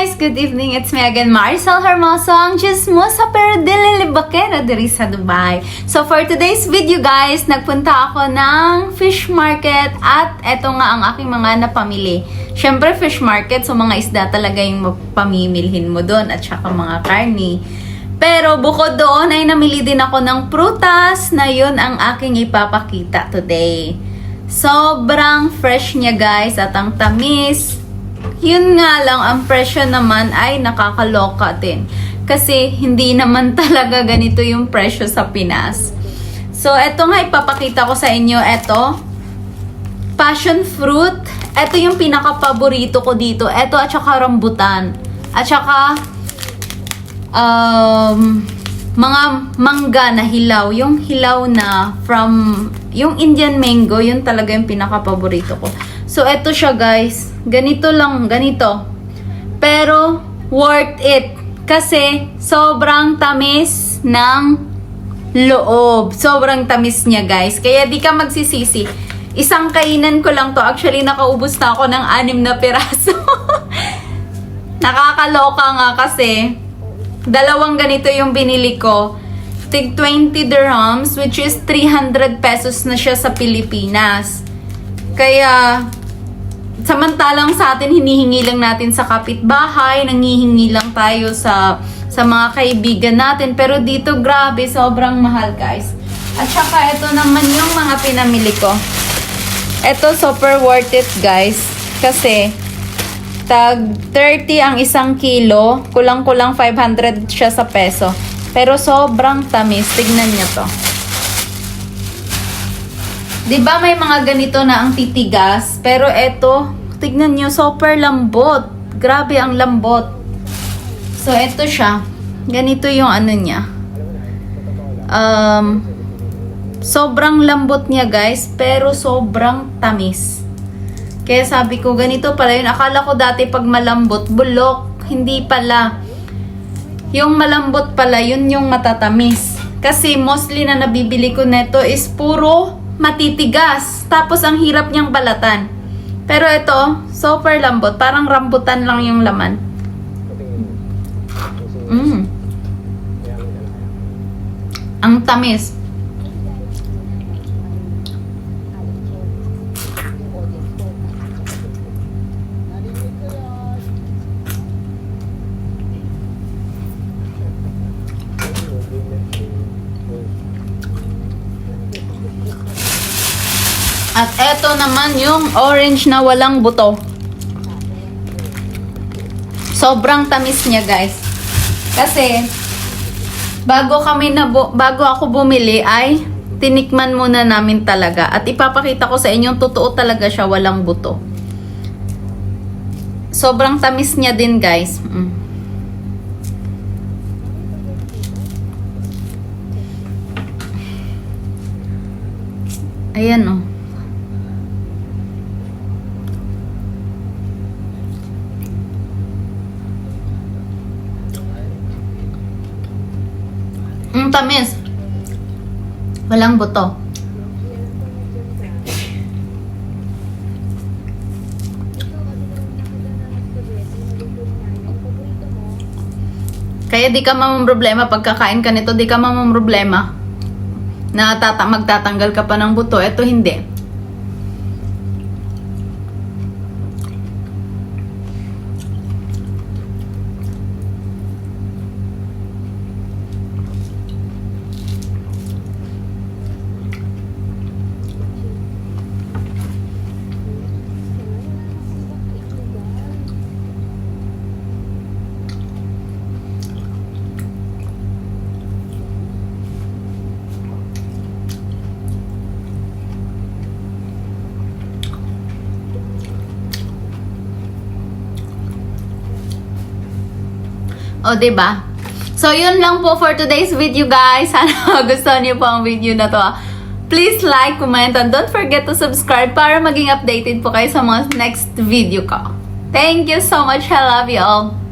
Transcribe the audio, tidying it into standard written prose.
guys! Good evening! It's me again, Maricel Hermoso, ang chismosa pero dililibakera diri sa Dubai. So for today's video guys, nagpunta ako ng fish market at eto nga ang aking mga napamili. Syempre fish market, so mga isda talaga yung pamimilhin mo doon at saka mga karni. Pero bukod doon ay namili din ako ng prutas na yun ang aking ipapakita today. Sobrang fresh niya guys at ang tamis. Yun nga lang, ang presyo naman ay nakakaloka din. Kasi hindi naman talaga ganito yung presyo sa Pinas. So, eto nga ipapakita ko sa inyo. Eto, passion fruit. Eto yung pinaka-paborito ko dito. Eto at saka rambutan. At saka, mga mangga na hilaw. Yung hilaw na from, yung Indian mango, yun talaga yung pinaka-paborito ko. So, eto siya guys. Ganito lang, ganito. Pero, worth it. Kasi, sobrang tamis ng loob. Sobrang tamis niya guys. Kaya di ka magsisisi. Isang kainan ko lang to. Actually, nakaubos na ako ng 6 na piraso. Nakakaloka nga kasi, dalawang ganito yung binili ko. Tig 20 dirhams, which is 300 pesos na siya sa Pilipinas. Kaya, samantalang sa atin, hinihingi lang natin sa kapitbahay, nanghihingi lang tayo sa mga kaibigan natin. Pero dito, grabe, sobrang mahal guys. At saka, ito naman yung mga pinamili ko. Ito, super worth it guys. Kasi, tag 30 ang 1 kilo, kulang-kulang 500 siya sa peso. Pero sobrang tamis. Tignan nyo to. Diba may mga ganito na ang titigas? Pero eto, tignan nyo, super lambot. Grabe ang lambot. So, eto siya. Ganito yung ano niya. Sobrang lambot niya guys, pero sobrang tamis. Kaya sabi ko, ganito pala yun. Akala ko dati pag malambot, bulok. Hindi pala. Yung malambot pala, yun yung matatamis. Kasi mostly na nabibili ko neto is puro matitigas. Tapos ang hirap niyang balatan. Pero ito, super lambot. Parang rambutan lang yung laman. Ang tamis. At eto naman yung orange na walang buto. Sobrang tamis niya guys. Kasi bago ako bumili ay tinikman muna namin talaga. At ipapakita ko sa inyo, totoo talaga siya, walang buto. Sobrang tamis niya din guys. Ayan oh. Tamis. Walang buto. Kaya di ka mamamroblema pagkakain ka nito, di ka mamamroblema na magtatanggal ka pa ng buto. Ito hindi. O, diba? So, yun lang po for today's video, guys. Sana gusto niyo po ang video na to. Please like, comment, and don't forget to subscribe para maging updated po kayo sa mga next video ko. Thank you so much. I love you all.